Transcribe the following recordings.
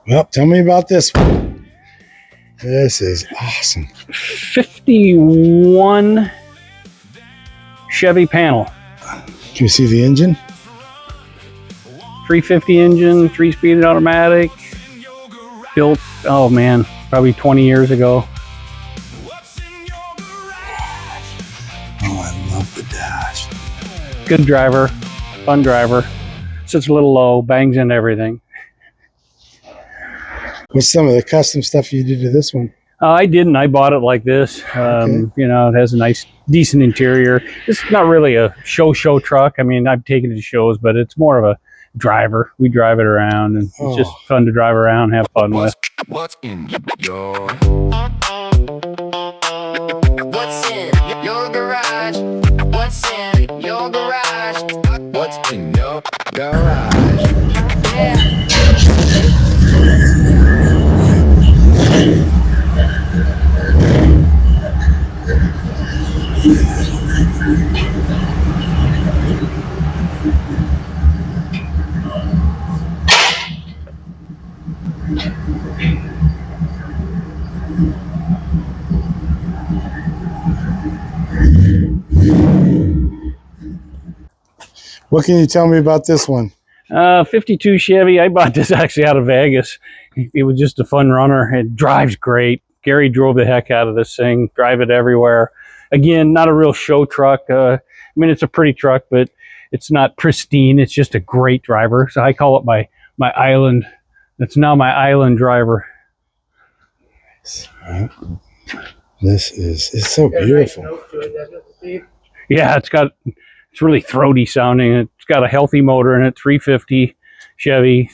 Well, tell me about this one. This is awesome. 51 Chevy panel. Can you see the engine? 350 engine, 3-speed automatic. Built, oh man, probably 20 years ago. Oh, I love the dash. Good driver, fun driver. Sits a little low, bangs into everything. What's some of the custom stuff you did to this one? I didn't. I bought it like this. Okay. You know, it has a nice, decent interior. It's not really a show truck. I mean, I've taken it to shows, but it's more of a driver. We drive it around, and it's just fun to drive around, have fun with. What's in your garage? What's in your garage? What's in your garage? Yeah. What can you tell me about this one? 52 Chevy. I bought this actually out of Vegas. It was just a fun runner. It drives great. Gary drove the heck out of this thing. Drive it everywhere. Again, not a real show truck. I mean, it's a pretty truck, but it's not pristine. It's just a great driver. So I call it my island. It's now my island driver. It's so beautiful. Yeah, it's really throaty sounding. It's got a healthy motor in it, 350 Chevy,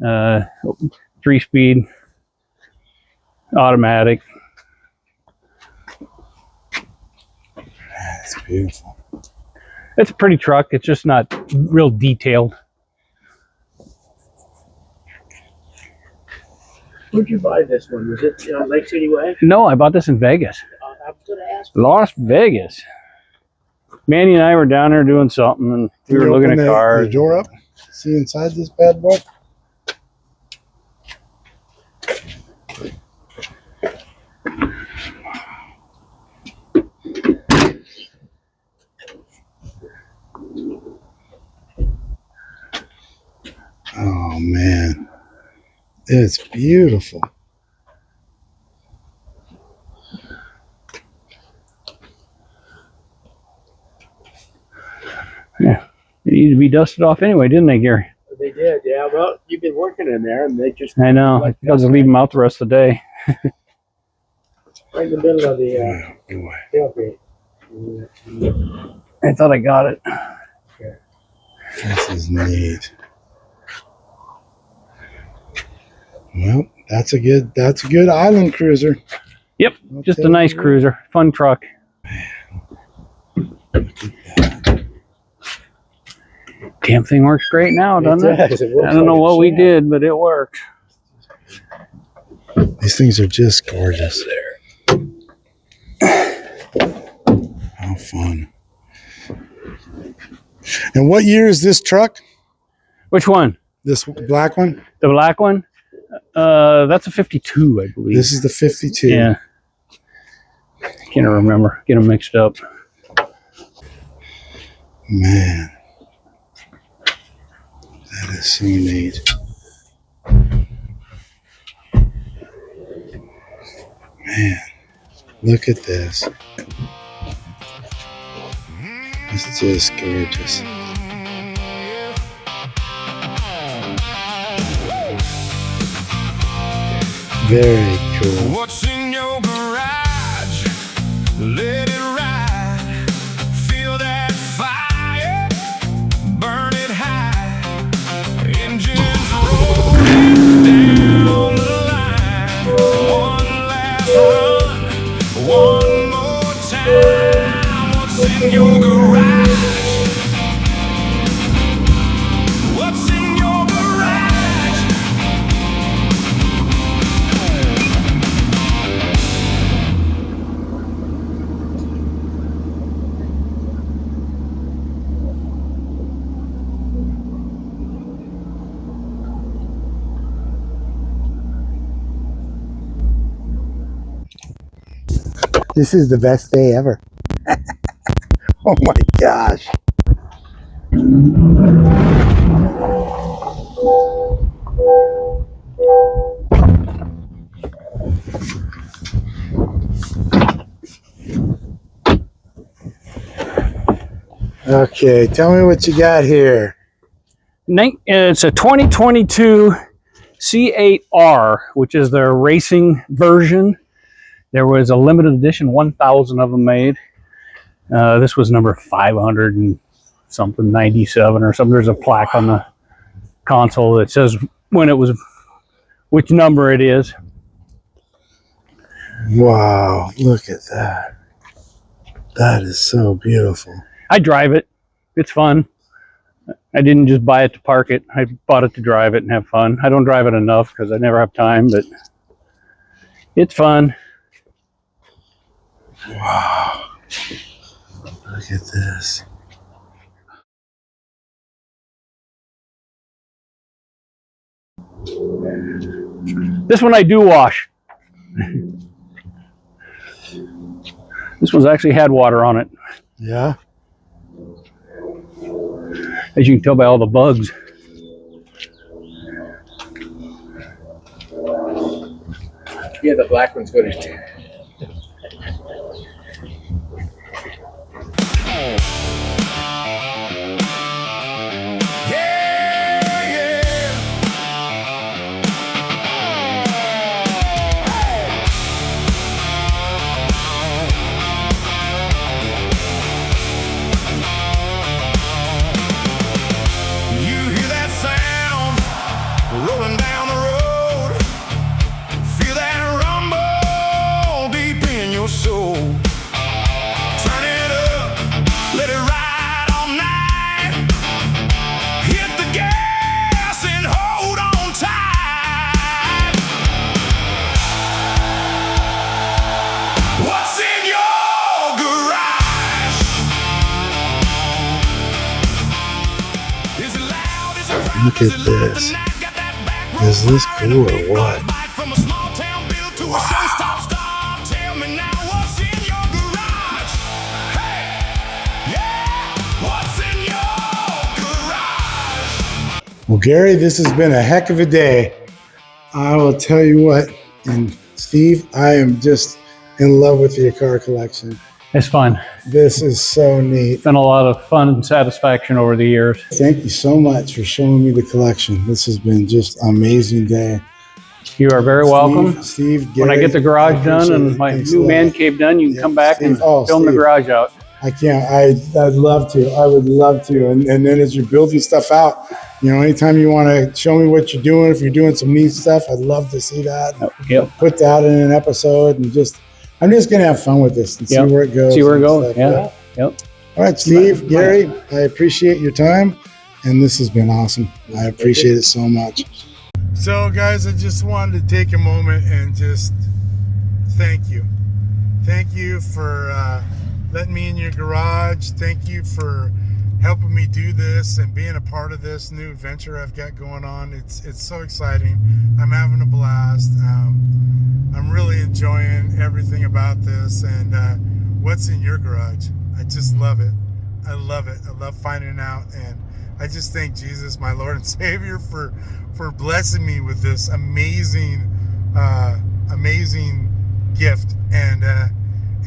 3-speed automatic. That's beautiful. It's a pretty truck. It's just not real detailed. Where'd you buy this one? Was it Lake City Way? No, I bought this in Vegas. I was going to ask. Las Vegas. Manny and I were down there doing something, and we were looking at cars. The door up. See inside this bad boy. Oh man, it's beautiful. Yeah, it needed to be dusted off anyway, didn't they, Gary? They did, yeah. Well, you've been working in there, and they just... I know. I think I'll just leave them out the rest of the day. Right in the middle of the tailgate. I thought I got it. This is neat. Well, that's a good island cruiser. Yep, just a nice cruiser, fun truck. Damn thing works great now, doesn't it? I don't know what we did, but it worked. These things are just gorgeous. How fun. And what year is this truck? Which one? This black one? The black one? That's a 52, I believe. This is the 52. Yeah. Can't remember. Get them mixed up. Man. That is so neat. Man, look at this. It's just gorgeous. Very cool. What's in your garage? Let it ride. Feel that fire. Burn it high. Engines rolling down the line. One last run. One more time. What's in your garage? What's in your garage? This is the best day ever. Oh my gosh. Okay, tell me what you got here. It's a 2022 C8R, which is their racing version. There was a limited edition, 1,000 of them made. This was number 500 and something, 97 or something. There's a plaque on the console that says when it was, which number it is. Wow, look at that. That is so beautiful. I drive it. It's fun. I didn't just buy it to park it. I bought it to drive it and have fun. I don't drive it enough because I never have time, but it's fun. Wow. Look at this. This one I do wash. This one's actually had water on it. Yeah. As you can tell by all the bugs. Yeah, the black one's good too. Rolling down the road, feel that rumble deep in your soul. Turn it up, let it ride all night. Hit the gas and hold on tight. What's in your garage? Is it loud? Is it proud? Look at this. Is this cool or what? Well, Gary, this has been a heck of a day. I will tell you what, and Steve, I am just in love with your car collection. It's fun. This is so neat. It's been a lot of fun and satisfaction over the years. Thank you so much for showing me the collection. This has been just an amazing day. You are very welcome. Steve, Gary, when I get the garage done and my new man cave done, you can come back and film the garage out. I can't. I'd love to. I would love to. And then as you're building stuff out, you know, anytime you want to show me what you're doing, if you're doing some neat stuff, I'd love to see that. Yep. Put that in an episode and I'm just going to have fun with this and see where it goes. See where it goes. Stuff. Yeah. Yep. All right, Steve, Gary, I appreciate your time. And this has been awesome. I appreciate it so much. So, guys, I just wanted to take a moment and just thank you. Thank you for letting me in your garage. Thank you for helping me do this and being a part of this new adventure I've got going on. It's so exciting. I'm having a blast. I'm really enjoying everything about this and what's in your garage. I just love it. I love it. I love finding out, and I just thank Jesus, my Lord and Savior, for blessing me with this amazing gift. And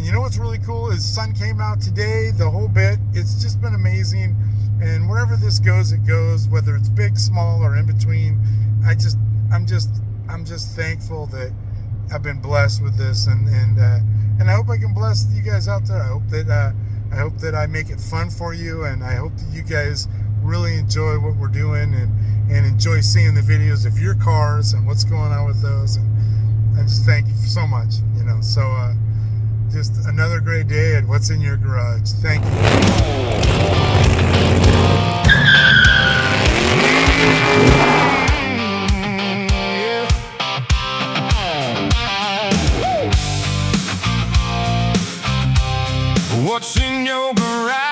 you know what's really cool is sun came out today, the whole bit. It's just been amazing. And wherever this goes, it goes, whether it's big, small, or in between. I'm just thankful that I've been blessed with this, and I hope I can bless you guys out there. I hope that I make it fun for you, and I hope that you guys really enjoy what we're doing and enjoy seeing the videos of your cars and what's going on with those. And I just thank you so much, you know. So just another great day at What's in Your Garage. Thank you. What's in your garage?